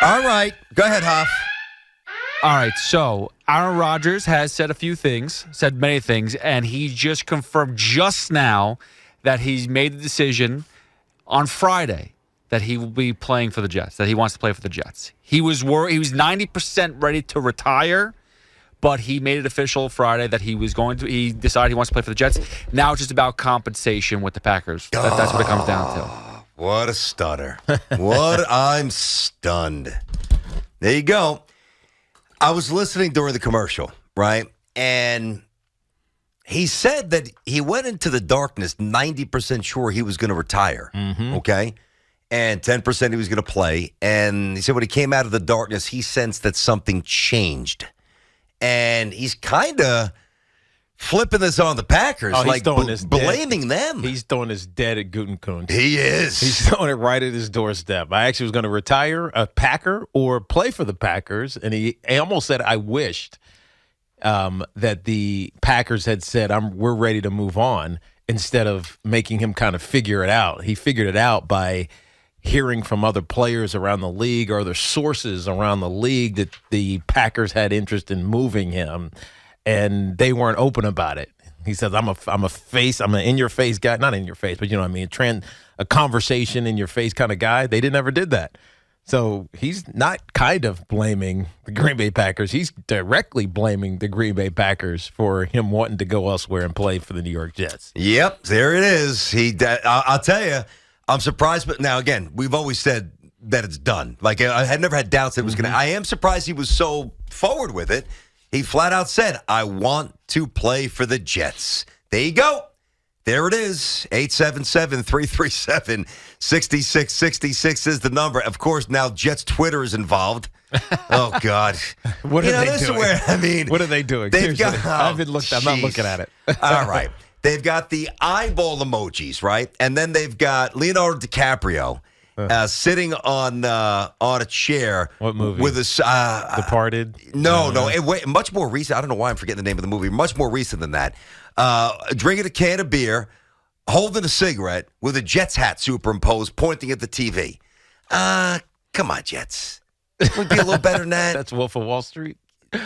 All right. Go ahead, Huff. All right, so Aaron Rodgers has said many things, and he just confirmed just now that he's made the decision on Friday that he will be playing for the Jets, that he wants to play for the Jets. He was 90% ready to retire, but he made it official Friday that he decided he wants to play for the Jets. Now it's just about compensation with the Packers. That's what it comes down to. What a stutter. I'm stunned. There you go. I was listening during the commercial, right? And he said that he went into the darkness 90% sure he was going to retire, okay? And 10% he was going to play. And he said when he came out of the darkness, he sensed that something changed. And he's kind of flipping this on the Packers, blaming them. He's throwing his dead at Gutekunst. He is. He's throwing it right at his doorstep. I actually was going to retire a Packer or play for the Packers, and he almost said, I wished that the Packers had said, we're ready to move on, instead of making him kind of figure it out. He figured it out by hearing from other players around the league or other sources around the league that the Packers had interest in moving him. And they weren't open about it. He says, I'm an in-your-face guy. Not in your face, but you know what I mean? A conversation in your face kind of guy. They never did that. So he's not kind of blaming the Green Bay Packers. He's directly blaming the Green Bay Packers for him wanting to go elsewhere and play for the New York Jets. Yep, there it is. I'll tell you, I'm surprised. But now, again, we've always said that it's done. Like, I had never had doubts that it was going to. I am surprised he was so forward with it. He flat out said, I want to play for the Jets. There you go. There it is. 877-337-6666 is the number. Of course, now Jets Twitter is involved. Oh, God. What are they doing? What are they doing? I'm not looking at it. All right. They've got the eyeball emojis, right? And then they've got Leonardo DiCaprio sitting on a chair. What movie? With a Departed? No. Much more recent. I don't know why I'm forgetting the name of the movie. Much more recent than that. Drinking a can of beer, holding a cigarette with a Jets hat superimposed, pointing at the TV. Come on, Jets. Would be a little better than that. That's Wolf of Wall Street? No,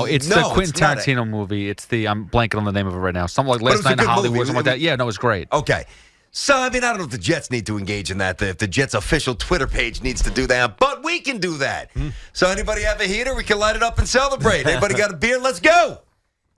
it's the Quentin Tarantino movie. It's I'm blanking on the name of it right now. Something like Last Night in Hollywood, something like that. Yeah, no, it's great. Okay. So, I don't know if the Jets need to engage in that, if the Jets' official Twitter page needs to do that, but we can do that. So, anybody have a heater? We can light it up and celebrate. Anybody got a beer? Let's go.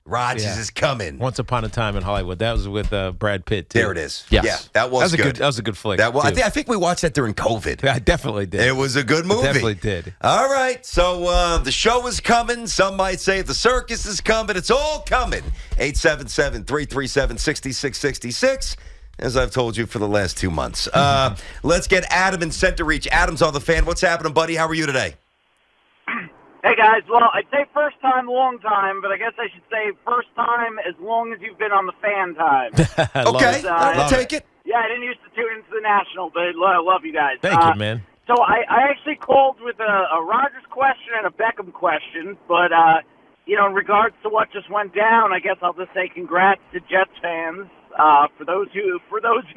Rodgers is coming. Once Upon a Time in Hollywood. That was with Brad Pitt, too. There it is. Yes. Yeah, that was good. That was a good flick. I think we watched that during COVID. I definitely did. It was a good movie. Definitely did. All right. So the show is coming. Some might say the circus is coming. It's all coming. 877-337-6666. As I've told you for the last 2 months. Let's get Adam in Center Reach. Adam's on the fan. What's happening, buddy? How are you today? Hey, guys. Well, I'd say first time, long time, but I guess I should say first time as long as you've been on the fan time. Okay. I'll take it. Yeah, I didn't used to tune into the National, but I love you guys. Thank you, man. So I actually called with a Rodgers question and a Beckham question, but, in regards to what just went down, I guess I'll just say congrats to Jets fans. For those who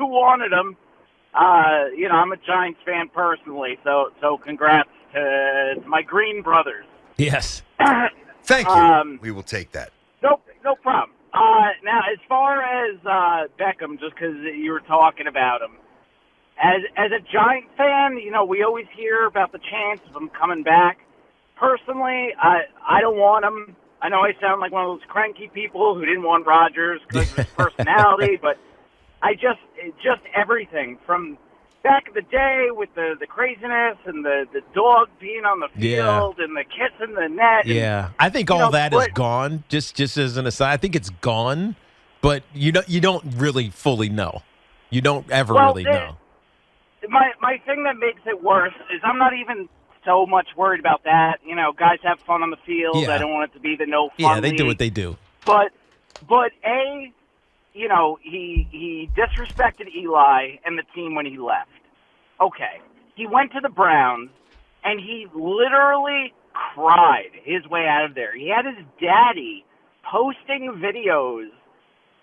wanted them, I'm a Giants fan personally, so congrats to my Green brothers. Yes. Thank you. We will take that. No problem. Now, as far as Beckham, just because you were talking about him, as a Giant fan, we always hear about the chance of him coming back. Personally, I don't want him. I know I sound like one of those cranky people who didn't want Rodgers because of his personality, but just everything from back in the day with the craziness and the dog being on the field and the kiss in the net. Yeah, I think all that is gone. Just as an aside, I think it's gone, but you don't really fully know. You don't ever really know. My thing that makes it worse is I'm not even so much worried about that. Guys have fun on the field. Yeah. I don't want it to be the no fun Yeah, they league. do what they do. But he disrespected Eli and the team when he left. Okay. He went to the Browns, and he literally cried his way out of there. He had his daddy posting videos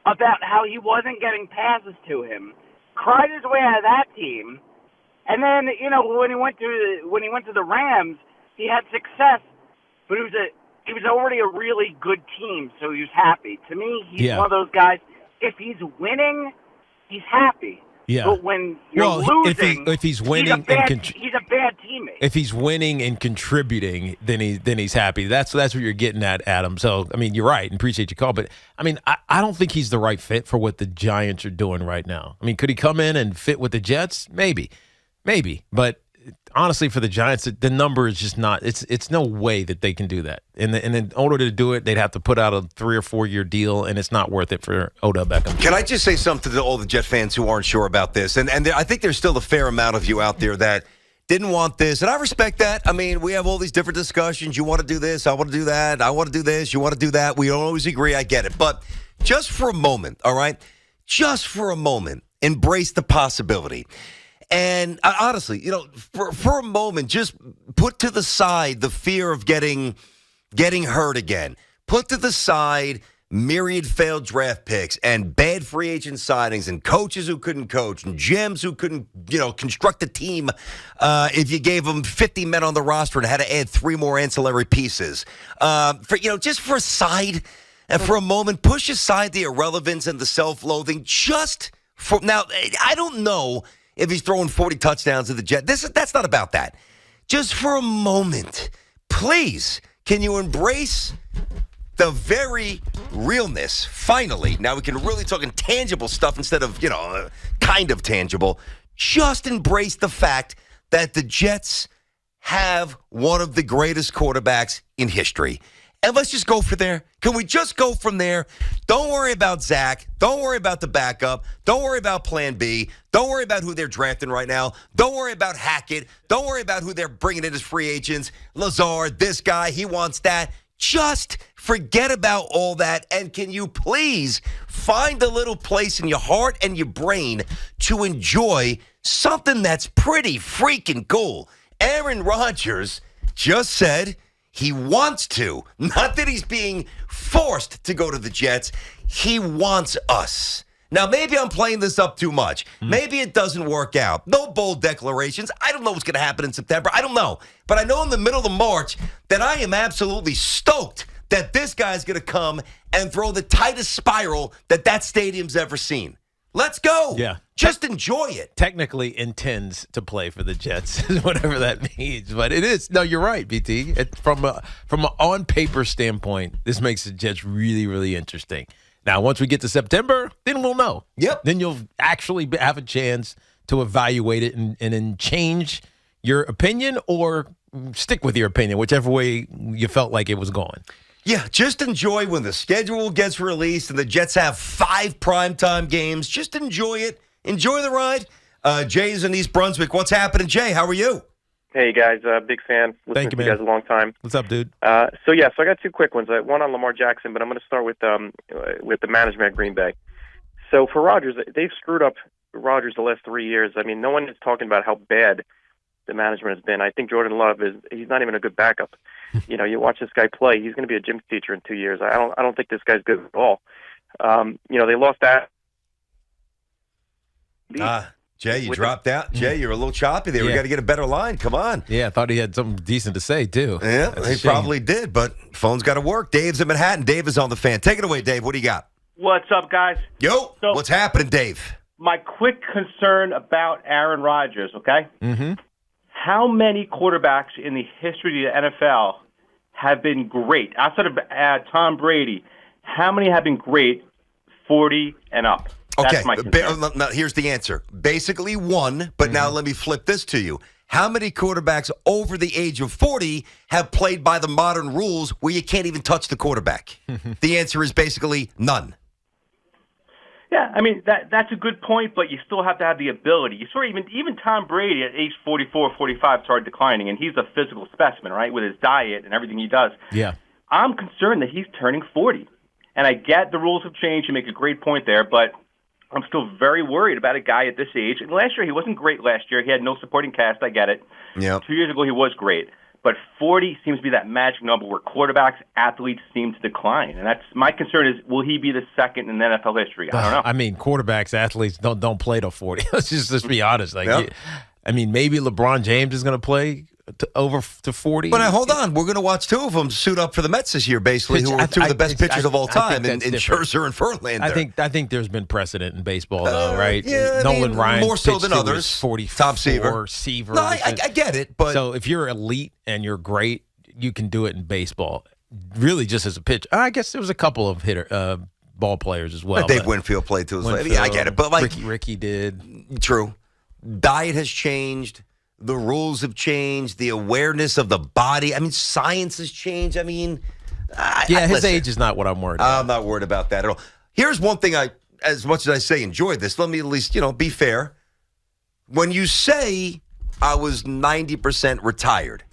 about how he wasn't getting passes to him, cried his way out of that team, And then, when he went to the Rams, he had success, but he was already a really good team, so he was happy. To me, he's one of those guys. If he's winning, he's happy. Yeah. But when you're losing, if he's winning, he's a bad teammate. If he's winning and contributing, then he's happy. That's what you're getting at, Adam. So I mean, you're right, and appreciate your call. But I mean, I don't think he's the right fit for what the Giants are doing right now. I mean, could he come in and fit with the Jets? Maybe, but. Honestly, for the Giants, the number is just not. It's no way that they can do that. And in order to do it, they'd have to put out a 3 or 4 year deal, and it's not worth it for Odell Beckham. Can I just say something to all the Jet fans who aren't sure about this? And I think there's still a fair amount of you out there that didn't want this, and I respect that. I mean, we have all these different discussions. You want to do this, I want to do that. I want to do this, you want to do that. We don't always agree. I get it, but just for a moment, all right? Just for a moment, embrace the possibility. And honestly, for a moment, just put to the side the fear of getting hurt again. Put to the side myriad failed draft picks and bad free agent signings and coaches who couldn't coach and GMs who couldn't, construct a team if you gave them 50 men on the roster and had to add 3 more ancillary pieces. Just for a side and for a moment, push aside the irrelevance and the self-loathing just for now. I don't know if he's throwing 40 touchdowns at the Jets. That's not about that. Just for a moment, please, can you embrace the very realness, finally? Now we can really talk intangible stuff instead of, kind of tangible. Just embrace the fact that the Jets have one of the greatest quarterbacks in history. And let's just go from there. Can we just go from there? Don't worry about Zach. Don't worry about the backup. Don't worry about plan B. Don't worry about who they're drafting right now. Don't worry about Hackett. Don't worry about who they're bringing in as free agents. Lazard, this guy, he wants that. Just forget about all that. And can you please find a little place in your heart and your brain to enjoy something that's pretty freaking cool? Aaron Rodgers just said he wants to. Not that he's being forced to go to the Jets. He wants us. Now, maybe I'm playing this up too much. Maybe it doesn't work out. No bold declarations. I don't know what's going to happen in September. I don't know. But I know in the middle of March that I am absolutely stoked that this guy's going to come and throw the tightest spiral that stadium's ever seen. Let's go. Yeah. Just enjoy it. Technically intends to play for the Jets, whatever that means. But it is. No, you're right, BT. From an on-paper standpoint, this makes the Jets really, really interesting. Now, once we get to September, then we'll know. Yep. Then you'll actually have a chance to evaluate it and then change your opinion or stick with your opinion, whichever way you felt like it was going. Yeah, just enjoy when the schedule gets released and the Jets have 5 primetime games. Just enjoy it. Enjoy the ride. Jay's in East Brunswick. What's happening, Jay? How are you? Hey, guys. Big fan. Listening Thank you, to man. you guys a long time. What's up, dude? So I got 2 quick ones. One on Lamar Jackson, but I'm going to start with the management at Green Bay. So for Rodgers, they've screwed up Rodgers the last 3 years. I mean, no one is talking about how bad the management has been. I think Jordan Love he's not even a good backup. You watch this guy play, he's going to be a gym teacher in 2 years. I don't think this guy's good at all. They lost that. Jay, you dropped out. Jay, you're a little choppy there. Yeah. We got to get a better line. Come on. Yeah, I thought he had something decent to say, too. Yeah, That's a he shame. probably did, but phone's got to work. Dave's in Manhattan. Dave is on the fan. Take it away, Dave. What do you got? What's up, guys? Yo, So- what's happening, Dave? My quick concern about Aaron Rodgers, okay? Mm-hmm. How many quarterbacks in the history of the NFL have been great? Outside of Tom Brady, how many have been great 40 and up? Okay, That's my concern. now here's the answer. Basically 1, but now let me flip this to you. How many quarterbacks over the age of 40 have played by the modern rules where you can't even touch the quarterback? The answer is basically none. Yeah, I mean, that's a good point, but you still have to have the ability. You sort of even Tom Brady at age 44, 45 started declining, and he's a physical specimen, right, with his diet and everything he does. Yeah. I'm concerned that he's turning 40. And I get the rules have changed. You make a great point there, but I'm still very worried about a guy at this age. And last year, he wasn't great last year. He had no supporting cast. I get it. Yeah. 2 years ago, he was great. But 40 seems to be that magic number where quarterbacks, athletes seem to decline. And that's my concern is, will he be the second in NFL history? I don't know. I mean, quarterbacks, athletes don't play to 40. Let's just be honest. Like, Yep. I mean, maybe LeBron James is going to play over to 40. But hold on. We're going to watch two of them suit up for the Mets this year, basically, who are two of the best pitchers of all time, in Scherzer and Verlander. I think there's been precedent in baseball, though, right? Yeah, Nolan Ryan more so pitched than to others. his 44 Top Seaver. No, I get it. But so if you're elite and you're great, you can do it in baseball. Really, just as a pitcher. I guess there was a couple of ball players as well. Dave Winfield played to his life. Yeah, I get it. But like Ricky did. True. Diet has changed. The rules have changed. The awareness of the body. I mean, science has changed. I mean, his age is not what I'm worried about. I'm not worried about that at all. Here's one thing as much as I say enjoyed this, let me at least, be fair. When you say I was 90% retired,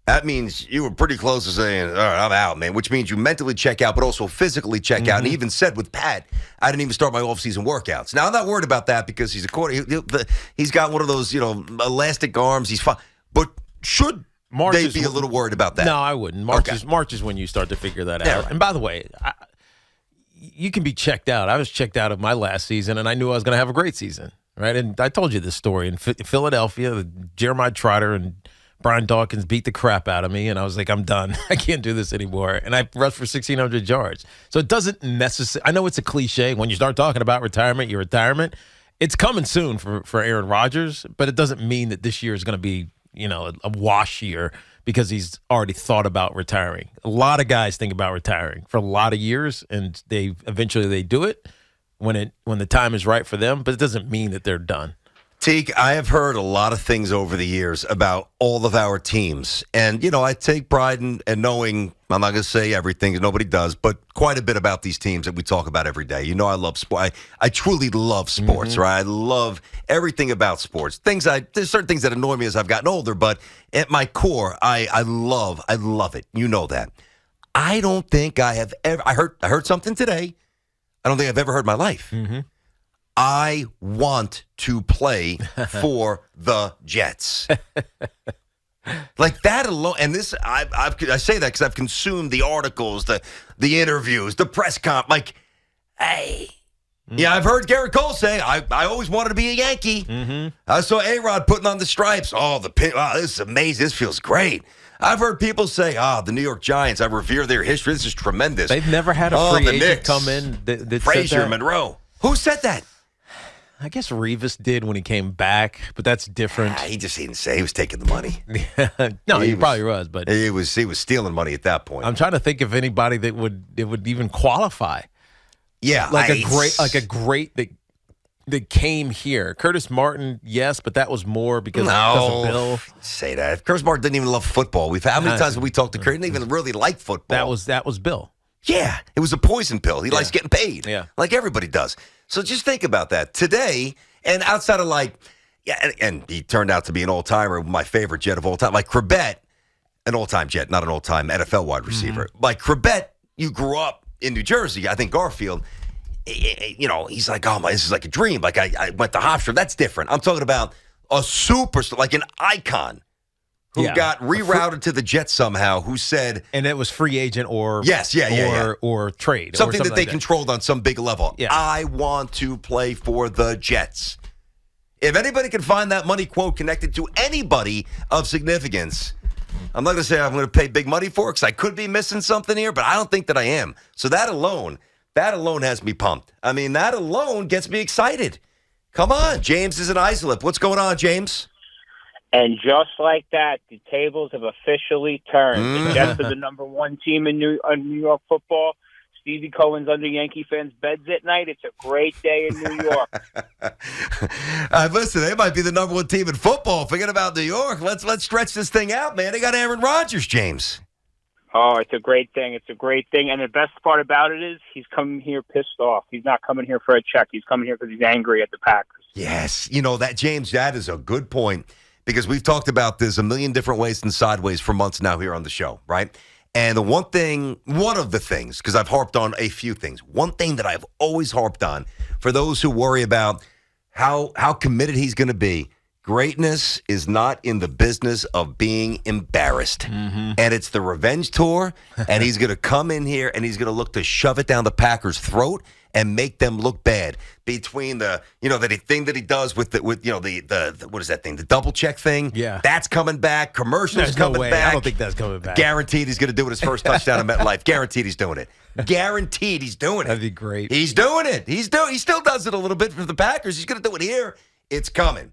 that means you were pretty close to saying, all right, I'm out, man, which means you mentally check out, but also physically check out. And he even said with Pat, I didn't even start my off-season workouts. Now, I'm not worried about that because he's a quarterback. He's got one of those, elastic arms. He's fine. But should they be a little worried about that? No, I wouldn't. March is when you start to figure that out. Yeah, right. And by the way, you can be checked out. I was checked out of my last season, and I knew I was going to have a great season, right? And I told you this story. In Philadelphia, Jeremiah Trotter and Brian Dawkins beat the crap out of me, and I was like, I'm done. I can't do this anymore. And I rushed for 1,600 yards. So it doesn't necessarily – I know it's a cliche. When you start talking about retirement, your retirement, it's coming soon for Aaron Rodgers, but it doesn't mean that this year is going to be, a wash year because he's already thought about retiring. A lot of guys think about retiring for a lot of years, and eventually they do it when the time is right for them, but it doesn't mean that they're done. Teak, I have heard a lot of things over the years about all of our teams. And, I take pride in knowing, I'm not going to say everything, nobody does, but quite a bit about these teams that we talk about every day. I love sport. I truly love sports, right? I love everything about sports. There's certain things that annoy me as I've gotten older, but at my core, I love it. You know that. I don't think I have ever, I heard something today. I don't think I've ever heard in my life. Mm-hmm. I want to play for the Jets. Like that alone, and this I say that because I've consumed the articles, the interviews, the press comp. Like, hey, yeah, I've heard Garrett Cole say I always wanted to be a Yankee. Mm-hmm. I saw A-Rod putting on the stripes. Oh, wow, this is amazing. This feels great. I've heard people say, the New York Giants, I revere their history. This is tremendous. They've never had a free agent Knicks, come in that Frazier, said that. Monroe. Who said that? I guess Revis did when he came back, but that's different. He just didn't say he was taking the money. No, he probably was, but he was stealing money at that point. I'm trying to think of anybody that would even qualify. Yeah, like a great that came here. Curtis Martin, yes, but that was more because of Bill. Say that. Curtis Martin didn't even love football. How many times have we talked to Curtis? He didn't even really like football. That was Bill. Yeah, it was a poison pill. He likes getting paid. Yeah, like everybody does. So just think about that today. And outside of and he turned out to be an old timer, my favorite Jet of all time, like Corbett, an all time Jet, not an all time NFL wide receiver. Mm-hmm. Like Corbett, you grew up in New Jersey. I think Garfield. He's like, oh my, this is like a dream. Like I went to Hofstra. That's different. I'm talking about a superstar, like an icon who got rerouted to the Jets somehow, who said, and it was free agent or or trade, something or that they controlled on some big level. Yeah. I want to play for the Jets. If anybody can find that money quote connected to anybody of significance, I'm not going to say I'm going to pay big money for it because I could be missing something here, but I don't think that I am. So that alone has me pumped. I mean, that alone gets me excited. Come on, James is an Islip. What's going on, James? And just like that, the tables have officially turned. The Jets are the number one team in New York football. Stevie Cohen's under Yankee fans' beds at night. It's a great day in New York. Listen, they might be the number one team in football. Forget about New York. Let's stretch this thing out, man. They got Aaron Rodgers, James. Oh, it's a great thing. It's a great thing. And the best part about it is he's coming here pissed off. He's not coming here for a check. He's coming here because he's angry at the Packers. Yes. James, that is a good point. Because we've talked about this a million different ways and sideways for months now here on the show, right? And one of the things, because I've harped on a few things, one thing that I've always harped on for those who worry about how committed he's going to be, greatness is not in the business of being embarrassed. Mm-hmm. And it's the revenge tour, and he's going to come in here and he's going to look to shove it down the Packers' throat. and make them look bad. Between the thing that he does with the what is that thing? The double check thing. Yeah. That's coming back. Commercials There's no coming way. back. I don't think that's coming back. Guaranteed he's going to do it his first touchdown in MetLife. Guaranteed he's doing it. Guaranteed he's doing it. That'd be great. He's doing it. He still does it a little bit for the Packers. He's going to do it here. It's coming.